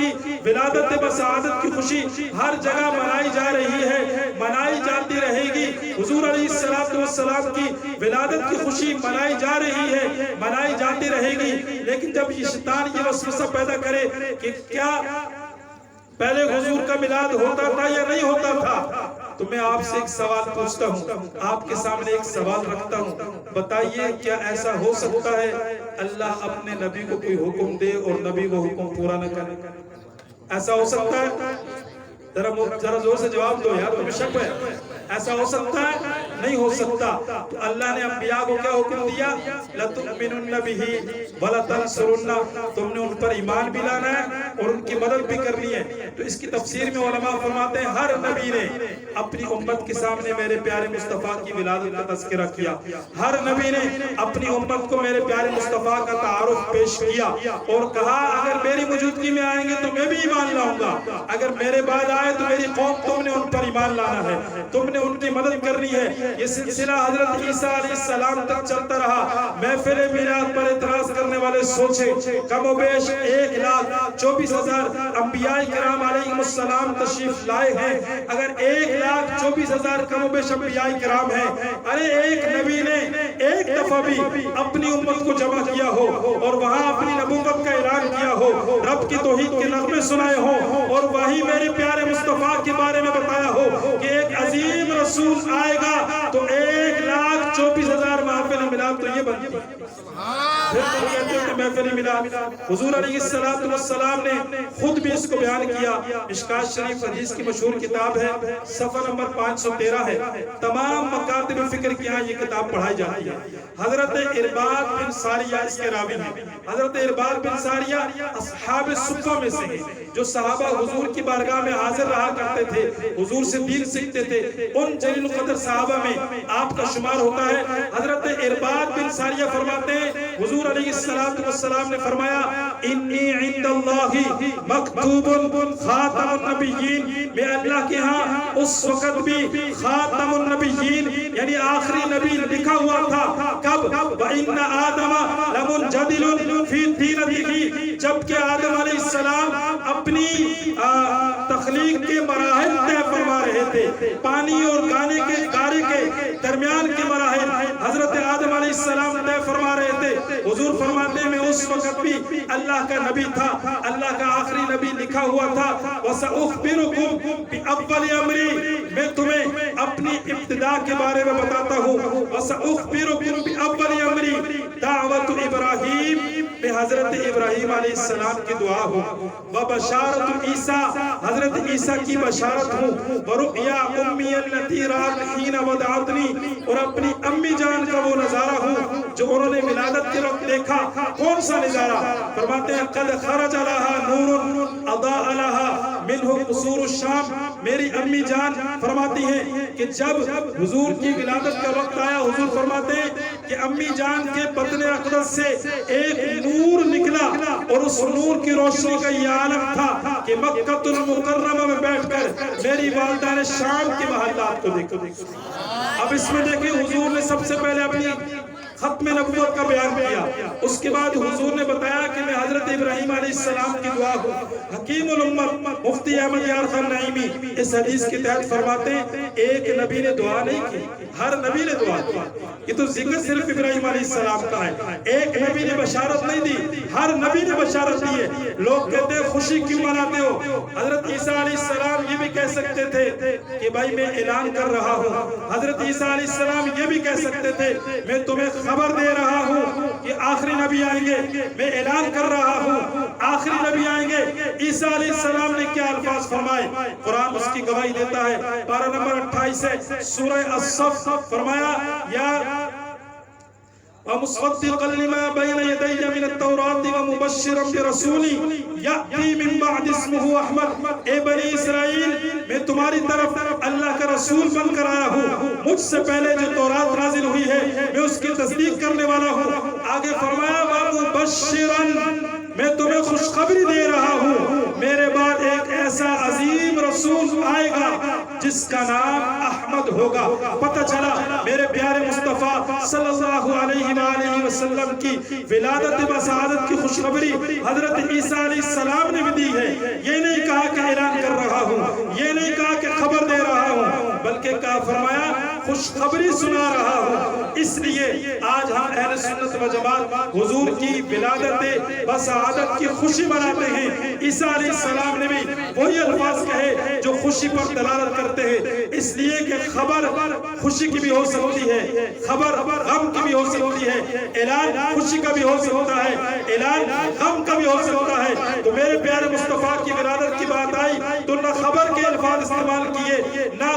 کی ولادت بسعادت کی خوشی ہر جگہ منائی جا رہی ہے، منائی جاتی رہے گی۔ حضور علیہ السلام کی ولادت کی خوشی منائی جا رہی ہے، منائی جاتی رہے گی۔ لیکن جب یہ شیطان یہ وسوسہ پیدا کرے کہ کیا پہلے حضور کا میلاد ہوتا تھا یا نہیں ہوتا تھا، تو میں آپ سے ایک سوال پوچھتا ہوں، آپ کے سامنے ایک سوال رکھتا ہوں، بتائیے کیا ایسا ہو سکتا ہے اللہ اپنے نبی کو کوئی حکم دے اور نبی وہ حکم پورا نہ کرے؟ ایسا ہو سکتا ہے؟ ذرا زور سے جواب دو یار، تمہیں شک ہے؟ ایسا ہو سکتا ہے؟ نہیں ہو سکتا۔ تو اللہ نے انبیاء کو کیا حکم دیا؟ لَتُؤْمِنُنَّ بِهِ وَلَتَنْصُرُنَّ، تم نے ان پر ایمان بھی لانا ہے اور ان کی مدد بھی کرنی ہے۔ تو اس کی تفسیر میں علماء فرماتے ہیں ہر نبی نے اپنی امت کے سامنے میرے پیارے مصطفیٰ کی ولادت کا تذکرہ کیا، ہر نبی نے اپنی امت کو میرے پیارے مصطفیٰ کا تعارف پیش کیا اور کہا اگر میری موجودگی میں آئیں گے تو میں بھی ایمان لاؤں گا، اگر میرے بعد آئے تو میری قوم تم نے ان پر ایمان لانا ہے، تم نے ان کی مدد کرنی ہے۔ یہ سلسلہ حضرت عیسیٰ علیہ السلام تک چلتا رہا۔ محفل میلاد پر اعتراض کرنے والے سوچیں، کم و بیش 1,24,000 انبیاء کرام علیہ السلام تشریف لائے ہیں۔ اگر 1,24,000 کم و بیش انبیاء کرام ہیں، ارے ایک نبی نے ایک دفعہ بھی اپنی امت کو جمع کیا ہو اور وہاں اپنی نبوت کا اعلان کیا ہو، رب کی توحید کے نغمے سنائے ہوں اور وہی میرے پیارے مصطفیٰ کے بارے میں بتایا ہو کہ ایک عظیم رسول آئے گا، تو 1,24,000 محفل میلاد تو یہ بنتی ہے۔ پھر تو کہتے ہیں کہ محفل میلاد، حضور علیہ السلام نے خود بھی اس کو بیان کیا۔ مشکات شریف حدیث کی مشہور کتاب ہے، صفحہ نمبر 513 ہے، تمام مکاتب فکر کی یہاں یہ کتاب پڑھائی جاتی ہے۔ حضرت ارباد بن ساریہ اس کے راوی ہیں۔ حضرت ارباد بن ساریہ اصحاب صفہ میں سے ہیں، جو صحابہ حضور کی بارگاہ میں حاضر رہا کرتے تھے، حضور سے دین سیکھتے تھے، ان جلیل القدر صحابہ میں آپ کا شمار ہوتا ہے۔ حضرت ارباد بن ساریہ فرماتے ہیں حضور علیہ السلام نے فرمایا انی عند اللہ مکتوب خاتم النبیین، میں اللہ کے ہاں اس وقت بھی خاتم النبیین یعنی آخری نبی لکھا ہوا تھا۔ کب؟ وَإِنَّ آدَمَ لَمُنْجَدِلٌ فِي دِينِهِ، جبکہ آدم علیہ السلام اپنی تخلیق کے مراحل طے فرما رہے تھے، پانی اور گارے کے درمیان کے مراحل حضرت آدم علیہ السلام طے فرما رہے تھے۔ حضور فرماتے ہیں میں اس وقت بھی اللہ کا نبی تھا، اللہ کا آخری نبی لکھا ہوا تھا۔ وَسَأُخْبِرُكُمْ بِأَوَّلِ أَمْرِي، میں تمہیں اپنی ابتدا کے بارے میں بتاتا ہوں۔ وَسَأُخْبِرُكُمْ بِأَوَّلِ أَمْرِي دعوت ابراہیم، میں حضرت ابراہیم علیہ السلام کی دعا ہوں، وبشارت عیسیٰ، حضرت عیسیٰ کی بشارت ہوں، ورؤیا امی التي رات حین ودعتنی، اور اپنی امی جان کا وہ نظارہ ہوں جو انہوں نے ولادت کے وقت دیکھا۔ کون سا نظارہ؟ فرماتے ہیں قد خرج لها نور اضاء لها منہ قصور الشام، میری امی جان فرماتی ہیں کہ جب حضور کی ولادت کا وقت آیا، حضور فرماتے ہیں کہ امی جان کے بطن اقدس سے ایک نور نکلا اور اس نور کی روشنی کا یہ عالم تھا کہ مکہ المکرمہ میں بیٹھ کر میری والدہ نے شام کے محلات کو دیکھا۔ اب اس میں دیکھیں حضور نے سب سے پہلے اپنی ختم نبوت کا بیان کیا، اس کے بعد حضور نے بتایا کہ میں حضرت ابراہیم علیہ السلام کی دعا ہوں۔ حکیم الامت مفتی احمد یار خان نعیمی اس حدیث کے تحت فرماتے ہیں ایک نبی نے دعا نہیں کی، ہر نبی نے دعا کی۔ یہ تو ذکر صرف ابراہیم علیہ السلام کا ہے، ایک نبی نے بشارت نہیں دی، ہر نبی نے بشارت دی ہے۔ لوگ کہتے ہیں خوشی کیوں مناتے ہو؟ حضرت عیسیٰ علیہ السلام یہ بھی کہہ سکتے تھے کہ بھائی میں اعلان کر رہا ہوں، حضرت عیسیٰ علیہ السلام یہ بھی کہہ سکتے تھے میں تمہیں خبر دے رہا ہوں کہ آخری نبی آئیں گے، میں اعلان کر رہا ہوں آخری نبی آئیں گے۔ عیسیٰ علیہ السلام نے کیا الفاظ فرمائے؟ قرآن اس کی گواہی دیتا ہے، پارہ نمبر 28 ہے، سورہ الصف، فرمایا یا وَمُصَدِّقًا لِمَا بَيْنَ يَدَيَّ مِنَ التَّوْرَاةِ وَمُبَشِّرًا بِرَسُولٍ يَأْتِي مِن بَعْدِ اسْمُهُ أَحْمَدُ، اے بنی اسرائیل میں تمہاری طرف اللہ کا رسول بن کر آیا ہوں، مجھ سے پہلے جو تورات نازل ہوئی ہے میں اس کی تصدیق کرنے والا ہوں۔ آگے فرمایا وَمُبَشِّرًا، میں تمہیں خوشخبری دے رہا ہوں، میرے بعد ایک ایسا عظیم رسول آئے گا جس کا نام احمد ہوگا۔ پتہ چلا میرے پیارے مصطفیٰ صلی اللہ علیہ وآلہ وسلم کی ولادت بسعادت کی خوشخبری حضرت عیسیٰ علیہ السلام نے بھی دی ہے۔ یہ نہیں کہا کہ اعلان کر رہا ہوں، یہ نہیں کہا کہ خبر دے رہا ہوں، بلکہ کہا فرمایا خوشخبری سنا رہا ہوں۔ اس لیے آج ہم اہل سنت و جماعت حضور کی ولادت بسعادت کی خوشی مناتے ہیں۔ عیسیٰ علیہ السلام نے بھی وہی الفاظ کہے جو خوشی پر دلالت کرتے ہیں، اس لیے کہ خبر خوشی کی بھی ہو سکتی ہے، خبر غم کی بھی ہو سکتی ہے، اعلان خوشی کا بھی ہو سکتا ہے، اعلان غم کا بھی ہو سکتا ہے۔ تو میرے پیارے مصطفیٰ کی ولادت کی بات آئی تو نہ خبر کے الفاظ استعمال کیے نہ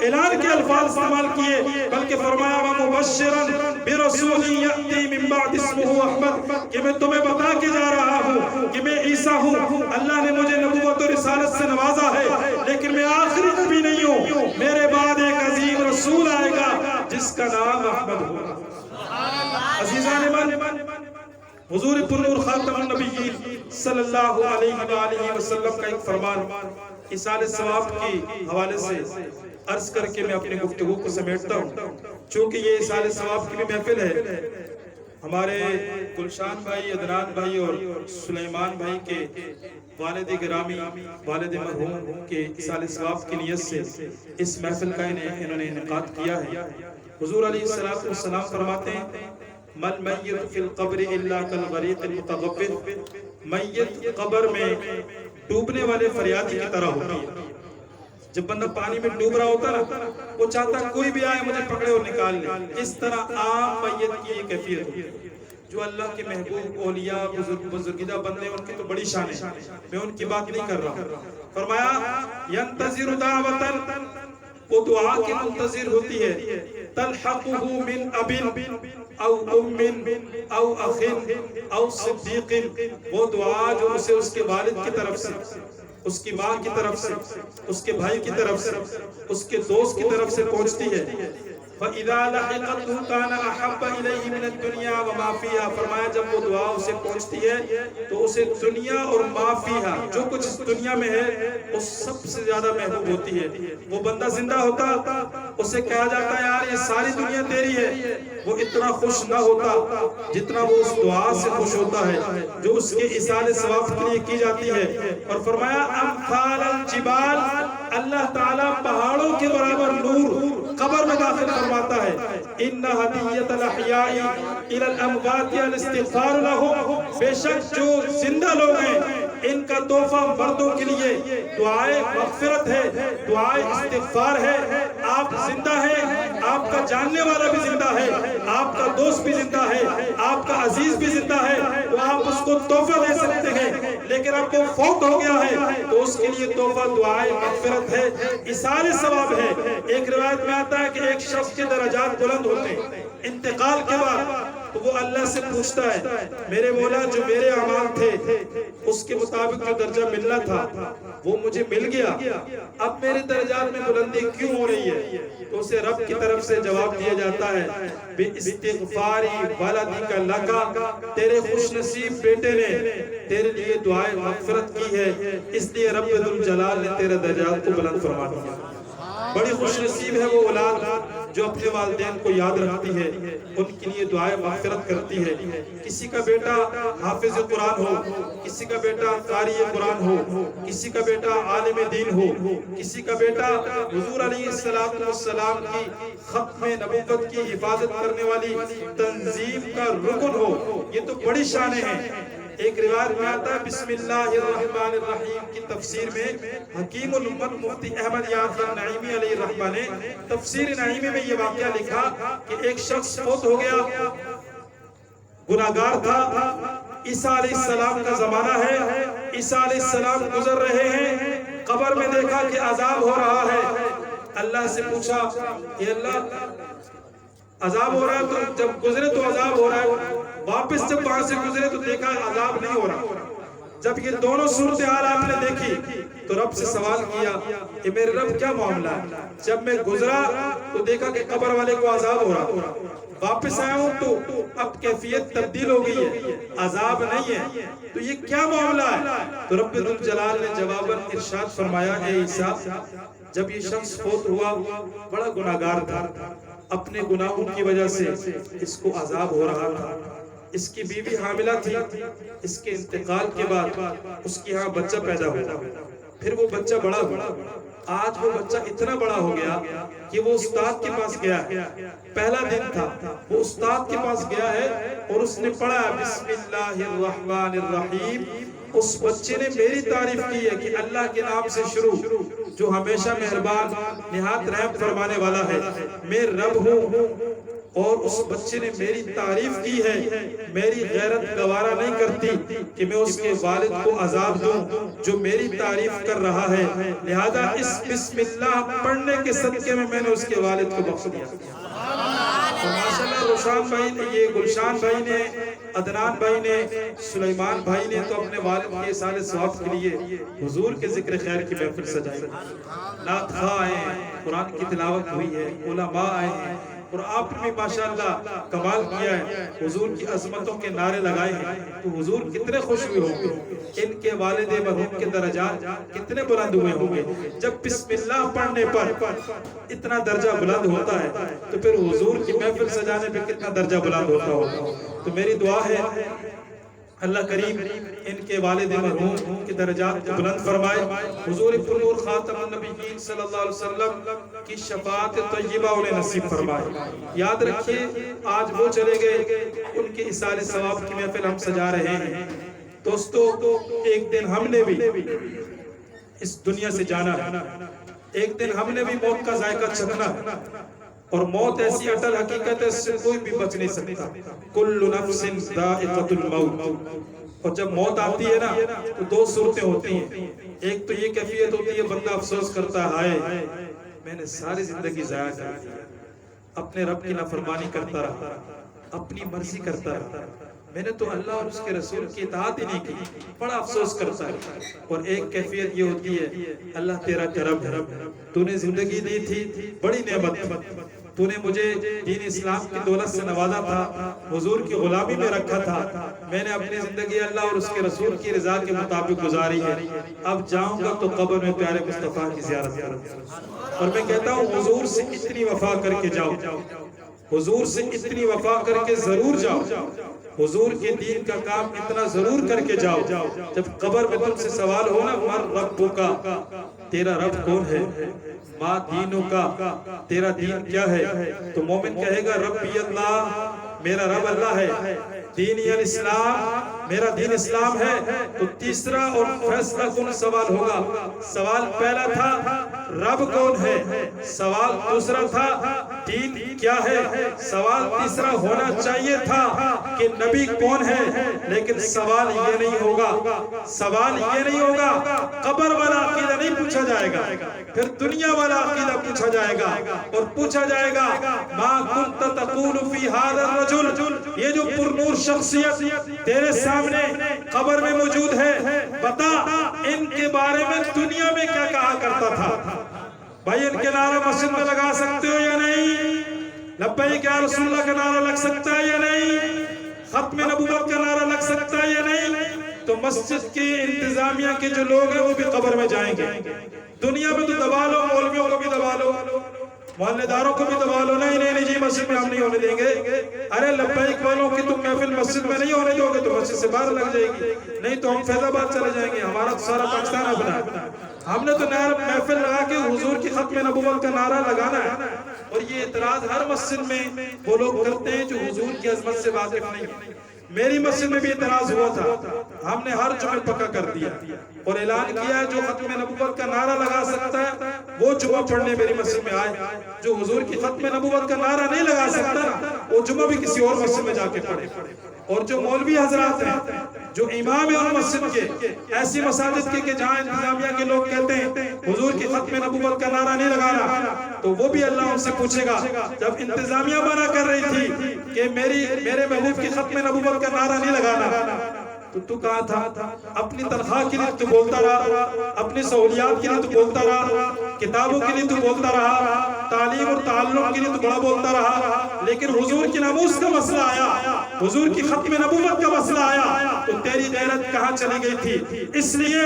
اعلان کے الفاظ استعمال کیے، بلکہ فرمایا وَمُبَشِّرًا بِرَسُولٍ يَأْتِي مِن بَعْدِ اسْمُهُ أَحْمَدُ کہ میں تمہیں بتا کے جا رہا ہوں کہ میں عیسیٰ ہوں، اللہ نے مجھے نبوت و رسالت سے نوازا ہے، لیکن میں آخری نبی نہیں ہوں، میرے بعد ایک عظیم رسول آئے گا جس کا نام احمد ہوگا۔ عزیزان من، حضور پرنور خاتم النبیین صلی اللہ علیہ وآلہ وسلم کا ایک فرمان ایصال ثواب کی حوالے سے عرض کر کے میں اپنی گفتگو کو سمیٹتا ہوں، چونکہ یہ ایصال ثواب کی بھی محفل ہے۔ ہمارے گلشان بھائی، عدنان بھائی اور سلیمان بھائی کے والد گرامی، والد مرحوم کے ایصال ثواب کی نیت سے اس محفل کا انہوں نے انعقاد کیا ہے۔ حضور علیہ السلام فرماتے ہیں مَلْ مَيِّتُ فِي الْقَبْرِ إِلَّا كَالْغَرِيقِ الْمُتَغَفِّرِ، میت قبر میں ڈوبنے والے فریادی کی طرح ہوتی ہے۔ جب بندہ پانی میں ڈوب رہا ہوتا نا، وہ چاہتا کوئی بھی آئے مجھے پکڑے اور نکال لے۔ اس طرح عام میت کی یہ کیفیت ہوتی ہے۔ جو اللہ کے محبوب اولیاء بزرگیدہ بندے ان کی تو بڑی شان ہے، میں ان کی بات نہیں کر رہا۔ فرمایا ينتظر دعوة، وہ دعا کی منتظر ہوتی ہے، تلحقه من اب او ام او اخ او صدیق، وہ دعا جو اسے اس کے والد کی طرف سے، اس کی ماں کی طرف سے، اس کے بھائی کی طرف سے، اس کے دوست کی طرف سے پہنچتی ہے۔ فَإِذَا لَحِقَتْهُ كَانَ أَحَبَّ إِلَيْهِ مِنَ الدُّنْيَا وَمَا فِيهَا، فرمایا جب وہ دعا اسے پہنچتی ہے تو اسے دنیا اور ما فیہا، جو کچھ اس دنیا میں ہے وہ سب سے زیادہ محبوب ہوتی ہے۔ وہ بندہ زندہ ہوتا اسے کہا جاتا ہے یار یہ ساری دنیا تیری ہے، وہ اتنا خوش نہ ہوتا جتنا وہ اس دعا سے خوش ہوتا ہے جو اس کے ایصال ثواب کے لیے کی جاتی ہے۔ اور فرمایا امثال الجبال، اللہ تعالیٰ پہاڑوں کے برابر نور قبر میں داخل فرماتا ہے۔ ان ہدیۃ الاحیاء الی الاموات الاستغفار لهم، بے شک جو زندہ لوگ ہیں ان کا تحفہ مردوں کے لیے دعائے مغفرت ہے، دعائے استغفار ہے۔ آپ زندہ ہیں، آپ کا جاننے والا بھی زندہ ہے، آپ کا دوست بھی زندہ ہے، آپ کا عزیز بھی زندہ ہے، تو آپ اس کو تحفہ دے سکتے ہیں، لیکن اب وہ فوت ہو گیا ہے تو اس کے لیے تحفہ دعائے مغفرت ہے، ایصال ثواب ہے۔ ایک روایت میں آتا ہے کہ ایک شخص کے درجات بلند ہوتے ہیں انتقال کے بعد، تو وہ اللہ سے پوچھتا ہے میرے مولا جو میرے اعمال تھے اس کے مطابق جو درجہ ملنا تھا وہ مجھے مل گیا، اب میرے درجات میں بلندی کیوں ہو رہی ہے؟ تو اسے رب کی طرف سے جواب دیا جاتا ہے بِاسْتِغْفَارِ وَلَدِكَ لَكَ، تیرے خوش نصیب بیٹے نے تیرے لیے دعائے مغفرت کی ہے، اس لیے رب ذوالجلال نے تیرے درجات کو بلند فرما دیا۔ بڑی خوش نصیب ہے وہ اولاد جو اپنے والدین کو یاد رکھتی ہے، ان کے لیے دعائیں مغفرت کرتی ہے۔ کسی کا بیٹا حافظ قرآن ہو، کسی کا بیٹا قاری قرآن ہو، کسی کا بیٹا عالم دین ہو، کسی کا بیٹا حضور علیہ السلام کی ختم نبوت کی حفاظت کرنے والی تنظیم کا رکن ہو، یہ تو بڑی شانیں ہیں۔ ایک روایت میں آتا ہے بسم اللہ الرحمن الرحیم کی تفسیر میں حکیم الامت مفتی احمد یاسر نعیمی علیہ الرحمہ نے تفسیر نعیمی میں یہ واقعہ لکھا کہ ایک شخص فوت ہو گیا، گناہگار تھا، عیسیٰ علیہ السلام کا زمانہ ہے، عیسیٰ علیہ السلام گزر رہے ہیں، قبر میں دیکھا کہ عذاب ہو رہا ہے، اللہ سے پوچھا کہ اللہ عذاب ہو رہا ہے، تو جب گزرے تو عذاب ہو رہا ہے، واپس جب وہاں سے گزرے تو دیکھا عذاب نہیں ہو رہا۔ جب یہ دونوں صورتحال آپ نے دیکھی تو رب سے سوال کیا کہ میرے رب کیا معاملہ ہے؟ جب میں گزرا تو دیکھا کہ قبر والے کو عذاب ہو رہا، واپس آیا ہوں تو اب کیفیت تبدیل ہو گئی ہے، عذاب نہیں ہے، تو یہ کیا معاملہ ہے؟ تو رب ذوالجلال نے جواباً ارشاد فرمایا اے عیسیٰ جب یہ شخص فوت ہوا بڑا گناہگار تھا، اپنے گناہوں کی وجہ سے اس کو عذاب ہو رہا تھا، اس کی بیوی حاملہ تھی، اس کے انتقال کے بعد اس کی ہاں بچہ پیدا ہوا، پھر وہ بچہ بڑا ہوا، آج وہ بچہ اتنا بڑا ہو گیا کہ وہ استاد کے پاس گیا ہے، پہلا دن تھا، وہ استاد کے پاس گیا ہے اور اس نے پڑھا بسم اللہ الرحمن الرحیم، اس بچے نے میری تعریف کی ہے کہ اللہ کے نام سے شروع جو ہمیشہ مہربان نہایت رحم فرمانے والا ہے، میں رب ہوں، اور اس بچے نے میری تعریف کی ہے، میری غیرت گوارا نہیں کرتی کہ میں اس کے والد کو عذاب دوں جو میری تعریف کر رہا ہے، لہذا اس بسم اللہ پڑھنے کے صدقے میں نے اس کے والد کو بخش دیا۔ ماشاءاللہ روشان بھائی نے، یہ گلشان بھائی نے، عدنان بھائی نے، سلیمان بھائی نے تو اپنے والد کے سال ثواب کے لیے حضور کے ذکر خیر کی محفل سجائی، نعت خواہ آئے ہیں، قرآن کی تلاوت ہوئی ہے، علماء آئے ہیں، اور آپ نے بھی ماشاءاللہ کمال کیا ہے، حضور کی عظمتوں کے نعرے لگائے ہیں، تو حضور کتنے خوش ہوئے ہوں گے، ان کے والد مرحوم کے درجات کتنے بلند ہوئے ہوں گے۔ جب بسم اللہ پڑھنے پر اتنا درجہ بلند ہوتا ہے تو پھر حضور کی محفل سجانے پہ کتنا درجہ بلند ہوتا ہوگا۔ تو میری دعا ہے اللہ کریم ان کے والد مرحوم کے درجات کو بلند فرمائے، حضور پر نور خاتم النبیین صلی اللہ علیہ وسلم کی شفاعت طیبہ انہیں نصیب فرمائے۔ یاد رکھیے آج وہ چلے گئے، ان کے اصال ثواب کی محفل ہم سجا رہے ہیں۔ دوستو ایک دن ہم نے بھی اس دنیا سے جانا ہے، ایک دن ہم نے بھی موت کا ذائقہ چکھنا، اور موت ایسی اٹل حقیقت ہے اس سے کوئی بھی بچ نہیں سکتا، کل نفس ذائقۃ الموت۔ اور جب موت آتی ہے نا تو دو صورتیں ہوتی ہیں، ایک تو یہ کیفیت ہوتی ہے بندہ افسوس کرتا ہے ہائے میں نے ساری زندگی ضائع کر دی، اپنے رب کی نافرمانی کرتا رہا، اپنی مرضی کرتا رہا، میں نے تو اللہ اور اس کے رسول کی اطاعت ہی نہیں کی، بڑا افسوس کرتا ہے۔ اور ایک کیفیت یہ ہوتی ہے اللہ تیرا کرم ہے، تو نے زندگی دی تھی بڑی نعمت تھی، تو نے مجھے دین اسلام کی دولت سے نوازا تھا، حضور کی غلامی میں رکھا تھا، میں نے اپنی زندگی اللہ اور اس کے رسول کی رضا کے مطابق گزاری ہے، اب جاؤں گا تو قبر میں پیارے مصطفیٰ کی زیارت کروں، اور میں کہتا ہوں حضور سے اتنی وفا کر کے جاؤ، حضور سے اتنی وفا کر کے ضرور جاؤ، حضور کے دین کا کام اتنا ضرور کر کے جاؤ، جب قبر میں تم سے سوال ہو نا مر ربک کا، تیرا رب کون ہے، ما دینوں کا، تیرا دین کیا ہے، تو مومن کہے گا ربی اللہ، میرا رب اللہ ہے، دینی الاسلام، میرا دین اسلام ہے، تو تیسرا اور فیصلہ کن سوال ہوگا، سوال پہلا تھا رب کون ہے، سوال دوسرا تھا دین کیا ہے، سوال تیسرا ہونا چاہیے تھا کہ نبی کون ہے، لیکن سوال یہ نہیں ہوگا، سوال یہ نہیں ہوگا، قبر والا عقیدہ نہیں پوچھا جائے گا، پھر دنیا والا عقیدہ پوچھا جائے گا، اور پوچھا جائے گا ما کنت تقول فی ھذا الرجل، یہ جو پر نور شخصیت تیرے سامنے قبر میں موجود ہے، بتا ان کے بارے میں دنیا میں کیا کہا کرتا تھا، بھائی ان کے نعرہ مسجد میں لگا سکتے ہو یا نہیں، لبیک یا رسول اللہ کا نعرہ لگ سکتا ہے یا نہیں، ختم نبوت کا نعرہ لگ سکتا ہے یا نہیں، تو مسجد کی انتظامیہ کے جو لوگ ہیں وہ بھی قبر میں جائیں گے، دنیا میں تو دبا لو، مولویوں کو بھی دبا لو، محلے داروں کو بھی دبا لو، نہیں نہیں جی مسجد میں ہم نہیں ہونے دیں گے، ارے لبیک والوں کی تم محفل مسجد میں نہیں ہونے دو گے تو مسجد سے باہر لگ جائے گی، نہیں تو ہم فیض آباد چلے جائیں گے، ہمارا تو سارا پاکستان اپنا ہے، ہم نے تو محفل لگا کے حضور کی ختم نبوت کا نعرہ لگانا ہے، اور یہ اعتراض ہر مسجد میں وہ لوگ کرتے ہیں جو حضور کی عظمت سے واقف نہیں ہے۔ میری مسجد میں بھی اعتراض ہوا تھا، ہم نے ہر جمعہ پکا کر دیا اور اعلان کیا ہے جو ختم نبوت کا نعرہ لگا سکتا ہے وہ جمعہ پڑھنے میری مسجد میں آئے، جو حضور کی ختم نبوت کا نعرہ نہیں لگا سکتا وہ جمعہ بھی کسی اور مسجد میں جا کے پڑھے، اور جو مولوی حضرات ہیں جو امام ہیں ان مسجد کے، ایسی مساجد کے کہ جہاں انتظامیہ کے لوگ کہتے ہیں حضور کی ختم نبوت کا نعرہ نہیں لگانا، تو وہ بھی اللہ ان سے پوچھے گا جب انتظامیہ منع کر رہی تھی کہ میرے محبوب کی ختم نبوت کا نعرہ نہیں لگانا تو کہاں تھا، اپنی تنخواہ کے لیے تو بولتا رہا، اپنی سہولیات کے لیے تو بولتا رہا، کتابوں کے لیے تو بولتا رہا، تعلیم اور تعلق کے لیے تو بڑا بولتا رہا، لیکن حضور کی ناموس کا مسئلہ آیا، حضور کی ختم نبوت کا مسئلہ آیا تو تیری غیرت کہاں چلی گئی تھی۔ اس لیے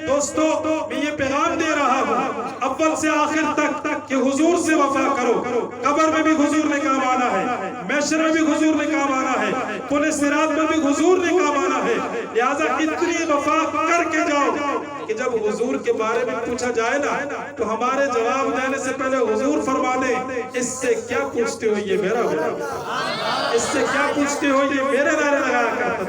دوستو میں یہ پیغام دے رہا ہوں اول سے آخر تک کہ حضور سے وفا کرو. قبر میں بھی حضور نے کام آنا ہے, محشر میں بھی حضور نے کام آنا ہے, پل صراط میں بھی حضور نے کام آنا ہے. لہذا اتنی وفا کر کے جاؤ کہ جب حضور کے بارے میں پوچھا جائے نا تو ہمارے جواب دینے سے پہلے حضور فرما دیں, اس سے کیا پوچھتے ہو یہ میرا, اس سے کیا پوچھتے ہو یہ میرے نعرے لگایا کرتا.